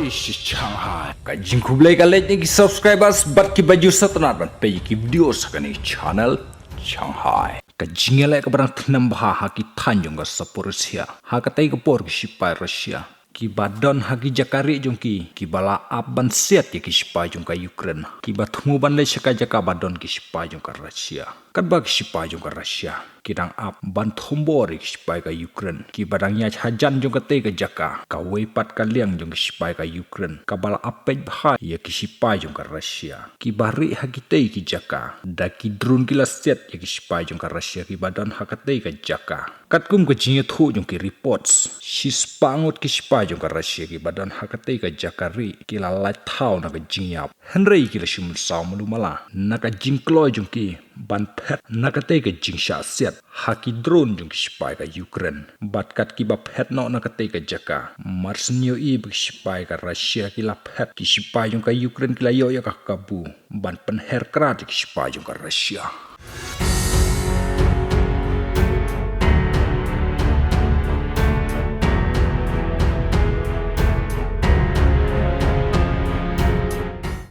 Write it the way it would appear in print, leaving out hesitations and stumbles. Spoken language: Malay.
Shanghai. Kajing kublai kalet ni subscribers bat ki baju satnat ban pe ki video sakani channel Shanghai. Kajing elek ka barang thnam ha ki thanjong ka saporsia. Ha ka tai ka por ki sipai Russia. Ki badon ha ki jakari jong ki bala aban set ki sipai jong ka Ukraine. Ki batmu ban le jaka badon ki sipai jong ka Russia. Kat ba ki sipai jong ka Russia. Kidang ap ban thombori ki sipai ka Ukraine. Ki badangnya hajan jong ka te ka jaka. Ka weipat ka liang jong ki sipai ka Ukraine. Ka bala apej bha ya ki sipai jong ka Russia. Ki bari ha ki te ki jaka. Da ki drone ki la set ya ki sipai jong ka Russia. Ki badon ha ka te ka jaka. Kat kum ka jinya thu jong ki reports. Si spangot ki sipai jong ka Russia ki badon ha ka te ka jaka ri. Ki la lai thau na ka jinya. Henry ki la shumul saw malumala. Na ka jingkloy jong ki ban pet na ka te ka jingsha set. Haki drone jong sipai ka Ukraine. Bat kat ki ba pet no na ka te ka jaka. Riewsniew bi sipai ka Russia ki la pet ki sipai jong ka Ukraine ki la yo ya ka kabu. Ban pen her krat ki sipai jong ka Russia.